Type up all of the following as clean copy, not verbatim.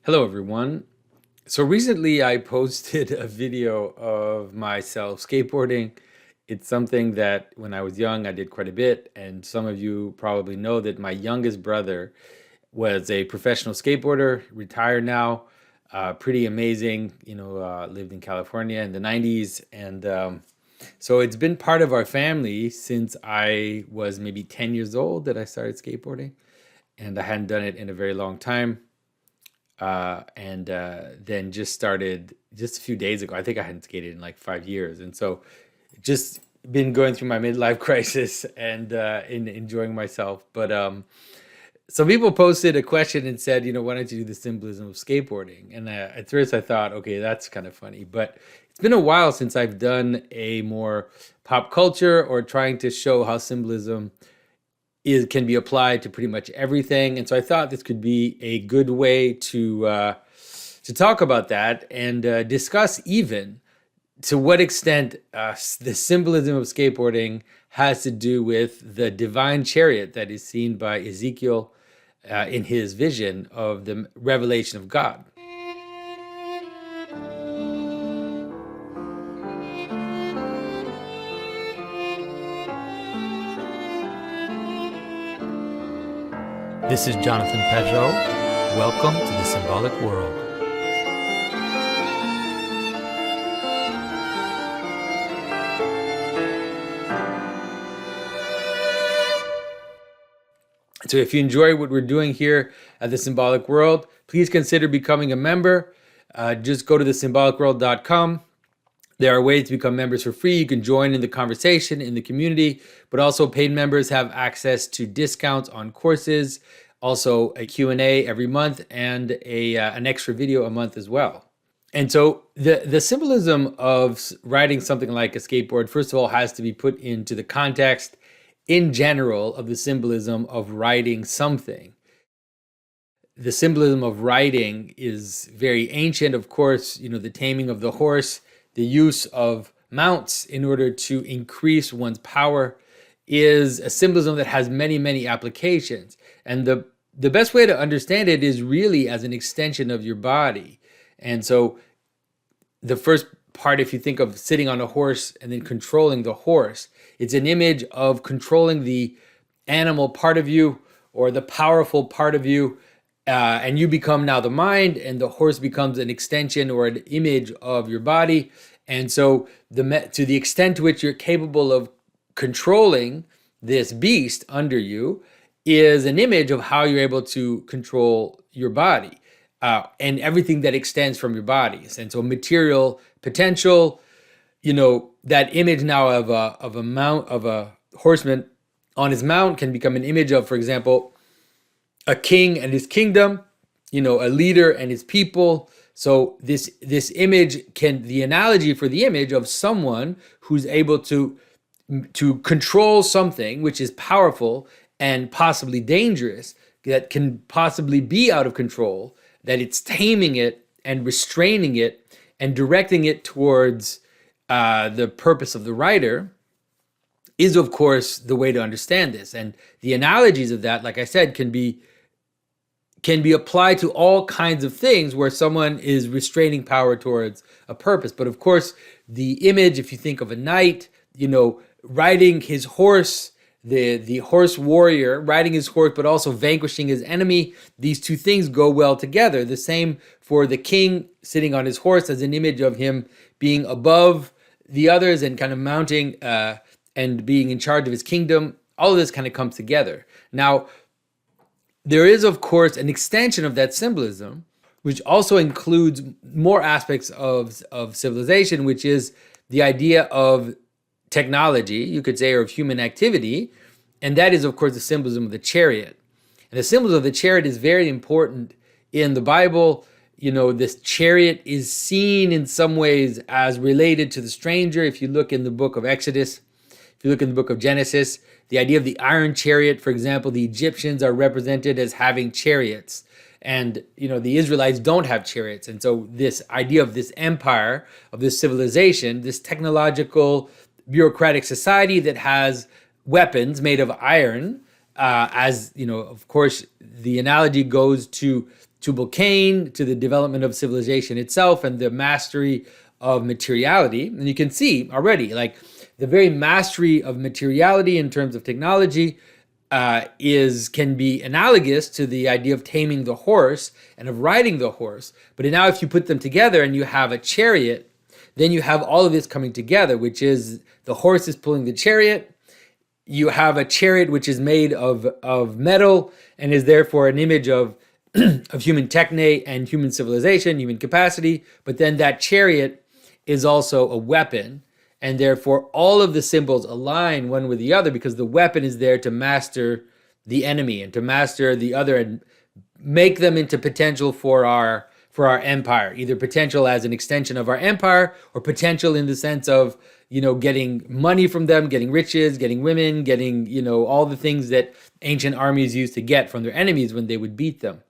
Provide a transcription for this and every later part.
Hello, everyone. So recently I posted a video of myself skateboarding. It's something that when I was young, I did quite a bit. And some of you probably know that my youngest brother was a professional skateboarder, retired now, pretty amazing, lived in California in the 90s. And so it's been part of our family since I was maybe 10 years old that I started skateboarding. And I hadn't done it in a very long time and then just started just a few days ago. I think I hadn't skated in like 5 years, and so just been going through my midlife crisis and enjoying myself. But some people posted a question and said, why don't you do the symbolism of skateboarding? And at first I thought, okay, that's kind of funny, but it's been a while since I've done a more pop culture or trying to show how symbolism can be applied to pretty much everything. And so I thought this could be a good way to talk about that and discuss even to what extent the symbolism of skateboarding has to do with the divine chariot that is seen by Ezekiel in his vision of the revelation of God. This is Jonathan Peugeot. Welcome to the Symbolic World. So if you enjoy what we're doing here at the Symbolic World, please consider becoming a member. Just go to thesymbolicworld.com. There are ways to become members for free. You can join in the conversation in the community, but also paid members have access to discounts on courses, also a Q&A every month, and an extra video a month as well. And so the symbolism of riding something like a skateboard, first of all, has to be put into the context in general of the symbolism of riding something. The symbolism of riding is very ancient, of course, the taming of the horse, the use of mounts in order to increase one's power is a symbolism that has many, many applications. And the best way to understand it is really as an extension of your body. And so the first part, if you think of sitting on a horse and then controlling the horse, it's an image of controlling the animal part of you or the powerful part of you. And you become now the mind, and the horse becomes an extension or an image of your body. And so to the extent to which you're capable of controlling this beast under you is an image of how you're able to control your body and everything that extends from your bodies. And so material potential, that image now of a horseman on his mount can become an image of, for example, a king and his kingdom, a leader and his people. So this image the analogy for the image of someone who's able to control something which is powerful and possibly dangerous, that can possibly be out of control, that it's taming it and restraining it and directing it towards the purpose of the rider, is of course the way to understand this. And the analogies of that, like I said, can be applied to all kinds of things where someone is restraining power towards a purpose. But of course, the image, if you think of a knight, riding his horse, the horse warrior riding his horse, but also vanquishing his enemy, these two things go well together. The same for the king sitting on his horse as an image of him being above the others and kind of mounting and being in charge of his kingdom. All of this kind of comes together. Now, there is, of course, an extension of that symbolism, which also includes more aspects of civilization, which is the idea of technology, you could say, or of human activity. And that is, of course, the symbolism of the chariot. And the symbolism of the chariot is very important in the Bible. This chariot is seen in some ways as related to the stranger. If you look in the book of Exodus, if you look in the book of Genesis, the idea of the iron chariot, for example, the Egyptians are represented as having chariots. And, the Israelites don't have chariots. And so this idea of this empire, of this civilization, this technological, bureaucratic society that has weapons made of iron, of course, the analogy goes to Tubal Cain, to the development of civilization itself and the mastery of materiality. And you can see already, like, the very mastery of materiality in terms of technology can be analogous to the idea of taming the horse and of riding the horse. But now if you put them together and you have a chariot, then you have all of this coming together, which is the horse is pulling the chariot. You have a chariot which is made of metal and is therefore an image of human techne and human civilization, human capacity. But then that chariot is also a weapon. And therefore, all of the symbols align one with the other because the weapon is there to master the enemy and to master the other and make them into potential for our empire, either potential as an extension of our empire or potential in the sense of, getting money from them, getting riches, getting women, getting, all the things that ancient armies used to get from their enemies when they would beat them.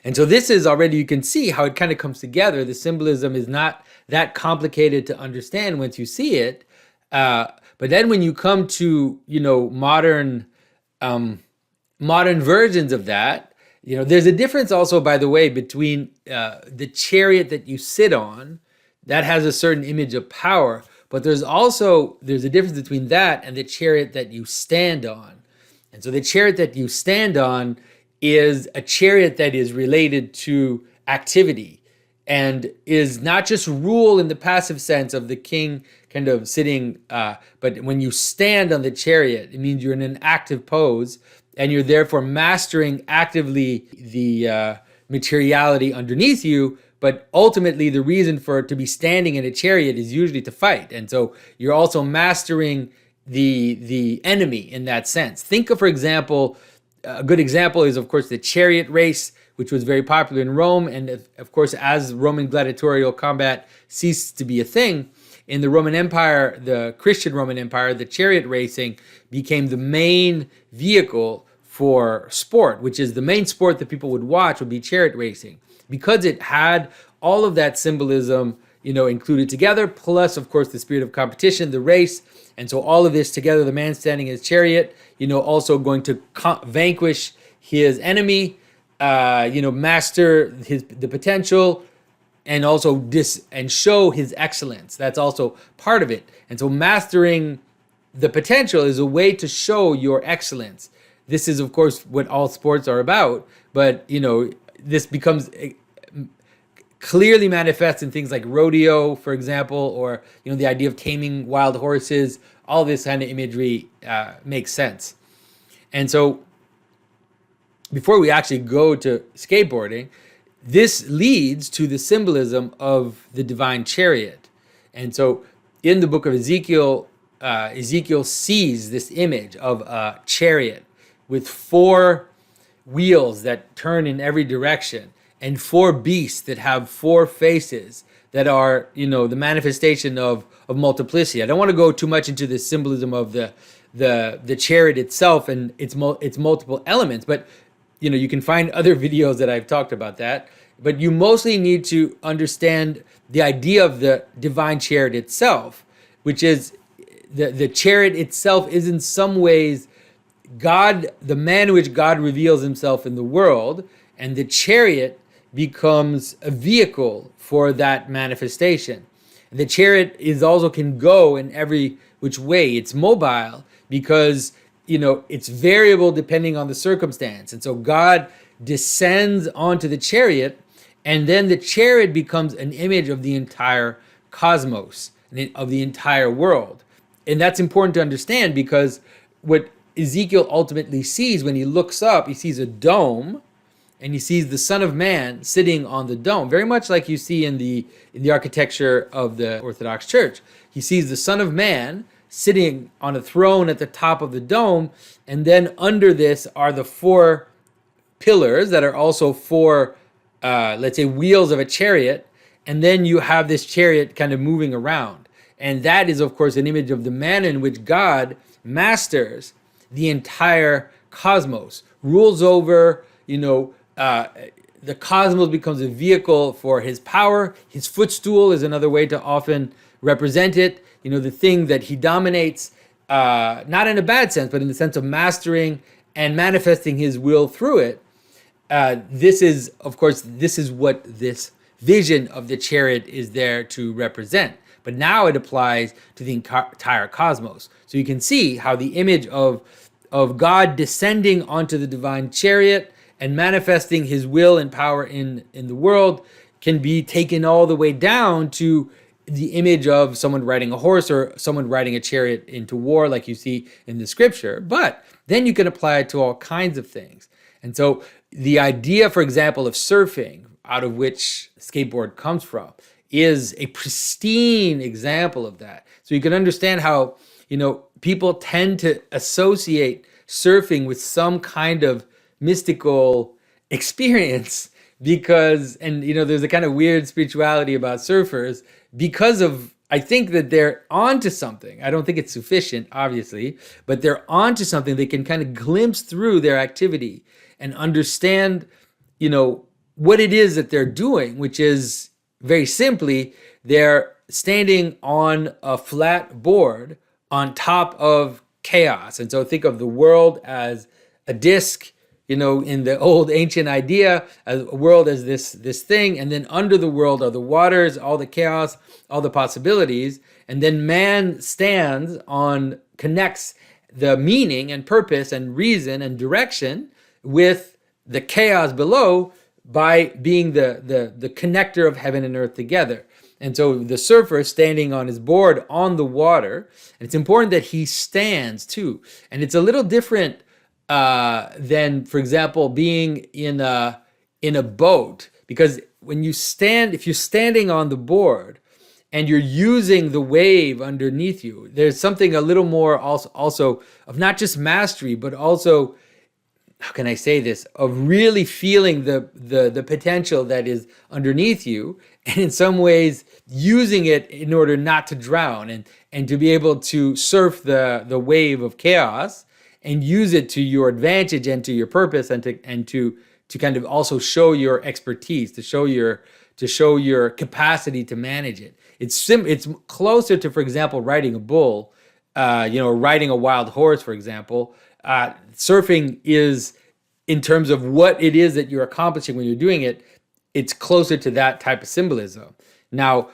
And so this is already, you can see how it kind of comes together. The symbolism is not that complicated to understand once you see it. But then when you come to, modern versions of that, there's a difference also, by the way, between the chariot that you sit on, that has a certain image of power. But there's a difference between that and the chariot that you stand on. And so the chariot that you stand on is a chariot that is related to activity and is not just rule in the passive sense of the king kind of sitting, but when you stand on the chariot, it means you're in an active pose and you're therefore mastering actively the materiality underneath you. But ultimately, the reason for it to be standing in a chariot is usually to fight. And so you're also mastering the enemy in that sense. Think of, for example, a good example is, of course, the chariot race, which was very popular in Rome. And of course, as Roman gladiatorial combat ceased to be a thing, in the Roman Empire, the Christian Roman Empire, the chariot racing became the main vehicle for sport, which is the main sport that people would watch would be chariot racing, because it had all of that symbolism, included together, plus, of course, the spirit of competition, the race. And so all of this together, the man standing in his chariot, also going to vanquish his enemy, master the potential, and also and show his excellence. That's also part of it. And so mastering the potential is a way to show your excellence. This is, of course, what all sports are about. But, this becomes clearly manifest in things like rodeo, for example, or, the idea of taming wild horses. All this kind of imagery makes sense. And so before we actually go to skateboarding, this leads to the symbolism of the divine chariot. And so in the book of Ezekiel, Ezekiel sees this image of a chariot with 4 wheels that turn in every direction and 4 beasts that have 4 faces that are, the manifestation of multiplicity. I don't want to go too much into the symbolism of the chariot itself and its multiple elements, but you can find other videos that I've talked about that. But you mostly need to understand the idea of the divine chariot itself, which is the chariot itself is in some ways God, the manner in which God reveals himself in the world, and the chariot becomes a vehicle for that manifestation. The chariot can go in every which way. It's mobile because, it's variable depending on the circumstance. And so God descends onto the chariot, and then the chariot becomes an image of the entire cosmos, of the entire world. And that's important to understand because what Ezekiel ultimately sees when he looks up, he sees a dome, and he sees the Son of Man sitting on the dome, very much like you see in the architecture of the Orthodox Church. He sees the Son of Man sitting on a throne at the top of the dome, and then under this are the 4 pillars that are also 4, let's say, wheels of a chariot, and then you have this chariot kind of moving around. And that is, of course, an image of the manner in which God masters the entire cosmos, rules over, the cosmos becomes a vehicle for his power. His footstool is another way to often represent it. The thing that he dominates, not in a bad sense, but in the sense of mastering and manifesting his will through it. this is, of course, this is what this vision of the chariot is there to represent. But now it applies to the entire cosmos. So you can see how the image of God descending onto the divine chariot and manifesting his will and power in the world can be taken all the way down to the image of someone riding a horse or someone riding a chariot into war, like you see in the scripture. But then you can apply it to all kinds of things. And so the idea, for example, of surfing, out of which skateboard comes from, is a pristine example of that. So you can understand how, people tend to associate surfing with some kind of mystical experience because, there's a kind of weird spirituality about surfers because of, I think that they're onto something. I don't think it's sufficient, obviously, but they're onto something. They can kind of glimpse through their activity and understand, what it is that they're doing, which is very simply, they're standing on a flat board on top of chaos. And so think of the world as a disc, in the old ancient idea, as a world as this thing, and then under the world are the waters, all the chaos, all the possibilities, and then man connects the meaning and purpose and reason and direction with the chaos below by being the connector of heaven and earth together. And so the surfer is standing on his board on the water, and it's important that he stands too. And it's a little different than, for example, being in a boat, because when you stand, if you're standing on the board and you're using the wave underneath you, there's something a little more also of not just mastery, but also, how can I say this, of really feeling the potential that is underneath you, and in some ways using it in order not to drown and to be able to surf the wave of chaos and use it to your advantage and to your purpose and to kind of also show your expertise, to show your capacity to manage it. It's closer to, for example, riding a bull, riding a wild horse, for example. Surfing is, in terms of what it is that you're accomplishing when you're doing it, it's closer to that type of symbolism. Now,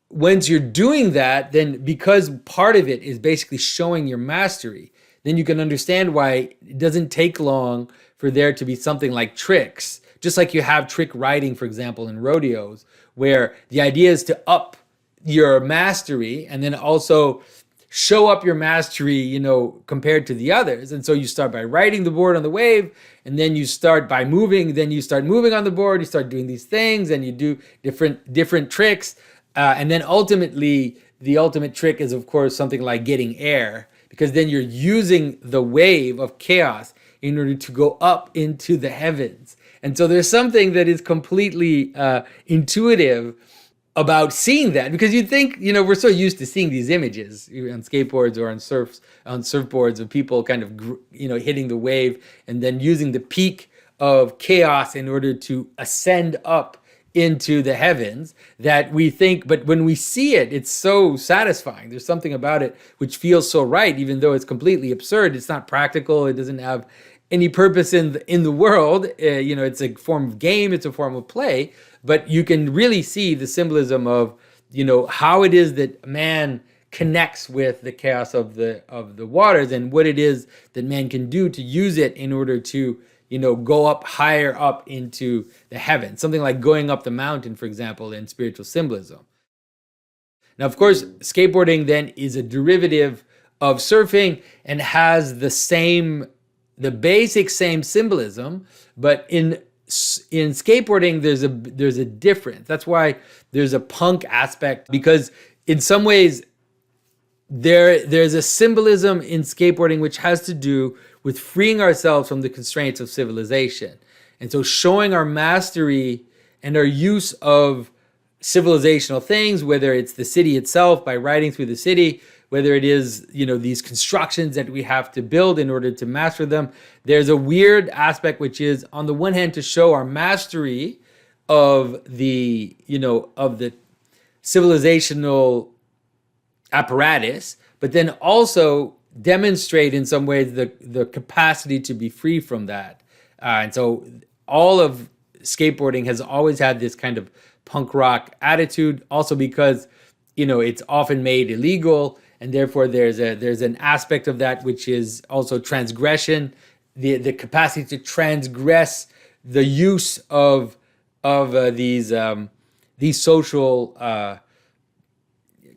once you're doing that, then because part of it is basically showing your mastery, then you can understand why it doesn't take long for there to be something like tricks, just like you have trick riding, for example, in rodeos, where the idea is to up your mastery and then also show up your mastery, compared to the others. And so you start by riding the board on the wave, and then you start by moving, then you start moving on the board, you start doing these things, and you do different tricks. And then ultimately, the ultimate trick is, of course, something like getting air, because then you're using the wave of chaos in order to go up into the heavens. And so there's something that is completely intuitive about seeing that, because you'd think, we're so used to seeing these images on skateboards or on surfboards of people kind of, hitting the wave and then using the peak of chaos in order to ascend up into the heavens, that we think, but when we see it, it's so satisfying. There's something about it which feels so right, even though it's completely absurd. It's not practical. It doesn't have any purpose in the world. It's a form of game. It's a form of play. But you can really see the symbolism of, how it is that man connects with the chaos of the waters, and what it is that man can do to use it in order to, go up higher up into the heavens. Something like going up the mountain, for example, in spiritual symbolism. Now, of course, skateboarding then is a derivative of surfing and has the basic same symbolism, but in skateboarding, there's a difference. That's why there's a punk aspect, because in some ways there's a symbolism in skateboarding which has to do with freeing ourselves from the constraints of civilization. And so showing our mastery and our use of civilizational things, whether it's the city itself by riding through the city, whether it is, these constructions that we have to build in order to master them. There's a weird aspect, which is, on the one hand, to show our mastery of the civilizational apparatus, but then also demonstrate in some ways the capacity to be free from that. And so all of skateboarding has always had this kind of punk rock attitude, also because, it's often made illegal, and therefore there's an aspect of that which is also transgression, the capacity to transgress the use of these social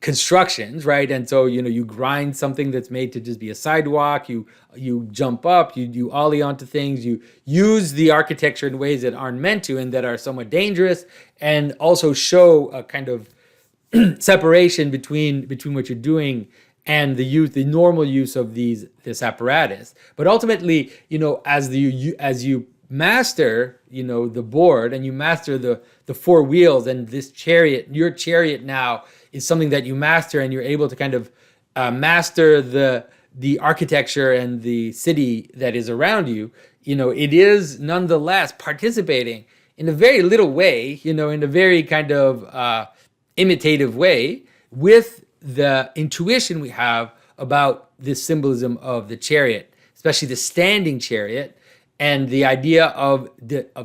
constructions, right? And so, you grind something that's made to just be a sidewalk, you jump up, you ollie onto things, you use the architecture in ways that aren't meant to and that are somewhat dangerous, and also show a kind of separation between what you're doing and the normal use of this apparatus. But ultimately, as you master, the board, and you master the four wheels, and this chariot, your chariot now is something that you master, and you're able to kind of master the architecture and the city that is around you. It is nonetheless participating in a very little way, in a very kind of imitative way, with the intuition we have about this symbolism of the chariot, especially the standing chariot, and the idea of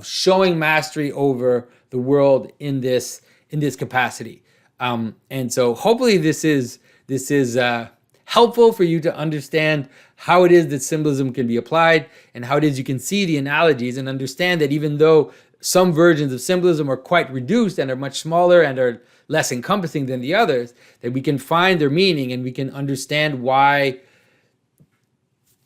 showing mastery over the world in this capacity. And so hopefully this is helpful for you to understand how it is that symbolism can be applied, and how it is you can see the analogies and understand that even though some versions of symbolism are quite reduced and are much smaller and are less encompassing than the others, that we can find their meaning, and we can understand why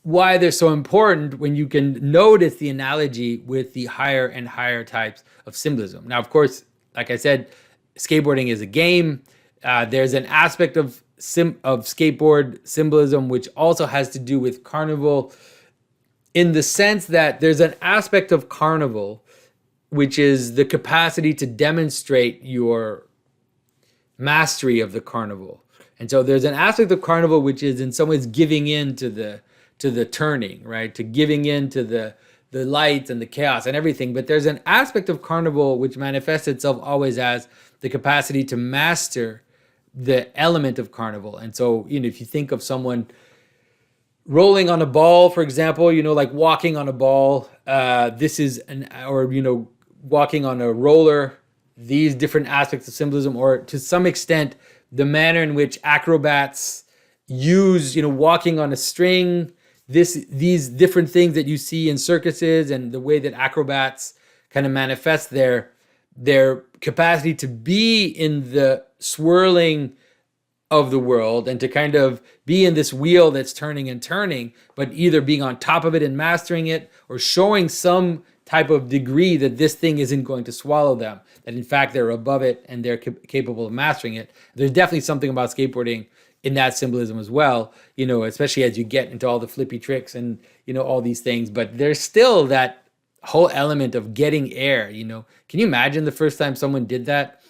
they're so important when you can notice the analogy with the higher and higher types of symbolism. Now, of course, like I said, skateboarding is a game. There's an aspect of skateboard symbolism which also has to do with carnival, in the sense that there's an aspect of carnival which is the capacity to demonstrate your mastery of the carnival. And so there's an aspect of carnival which is in some ways giving in to the turning, right? To giving in to the lights and the chaos and everything. But there's an aspect of carnival which manifests itself always as the capacity to master the element of carnival. And so, if you think of someone rolling on a ball, for example, like walking on a ball, walking on a roller, these different aspects of symbolism, or to some extent, the manner in which acrobats use, walking on a string, these different things that you see in circuses, and the way that acrobats kind of manifest their capacity to be in the swirling of the world, and to kind of be in this wheel that's turning and turning, but either being on top of it and mastering it, or showing some type of degree that this thing isn't going to swallow them, that in fact they're above it and they're capable of mastering it. There's definitely something about skateboarding in that symbolism as well, especially as you get into all the flippy tricks and, all these things. But there's still that whole element of getting air. Can you imagine the first time someone did that?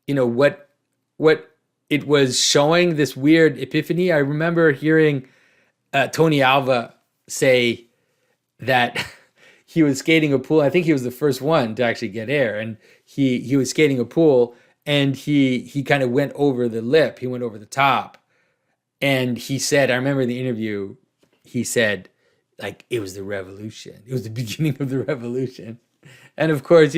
What it was showing, this weird epiphany. I remember hearing Tony Alva say that he was skating a pool. I think he was the first one to actually get air, and he was skating a pool, and he kind of went over the lip. He went over the top, and he said, I remember in the interview, he said, like, it was the revolution. It was the beginning of the revolution. And of course,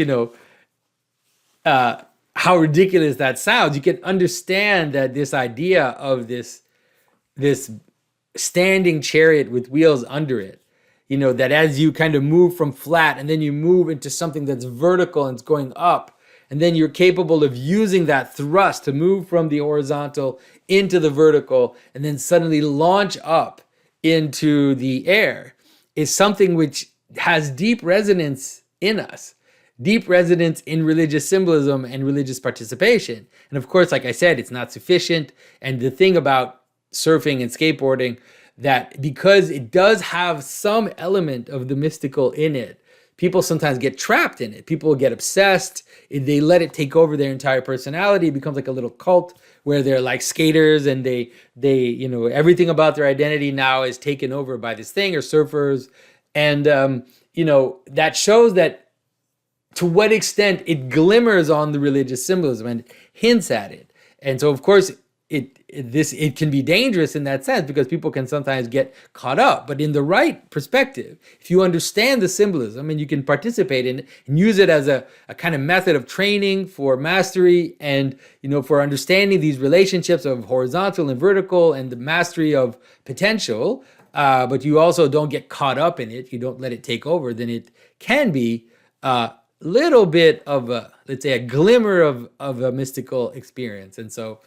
how ridiculous that sounds. You can understand that this idea of this standing chariot with wheels under it, that as you kind of move from flat and then you move into something that's vertical and it's going up, and then you're capable of using that thrust to move from the horizontal into the vertical and then suddenly launch up into the air, is something which has deep resonance in us, deep resonance in religious symbolism and religious participation. And of course, like I said, it's not sufficient. And the thing about surfing and skateboarding, that because it does have some element of the mystical in it, people sometimes get trapped in it. People get obsessed. They let it take over their entire personality. It becomes like a little cult where they're like skaters, and they everything about their identity now is taken over by this thing, or surfers. And that shows that to what extent it glimmers on the religious symbolism and hints at it. And so, of course, it can be dangerous in that sense because people can sometimes get caught up. But in the right perspective, if you understand the symbolism and you can participate in it and use it as a kind of method of training for mastery and for understanding these relationships of horizontal and vertical and the mastery of potential, but you also don't get caught up in it, you don't let it take over, then it can be a little bit of a, let's say, a glimmer of a mystical experience. And so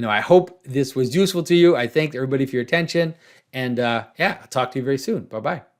I hope this was useful to you. I thank everybody for your attention. And I'll talk to you very soon. Bye-bye.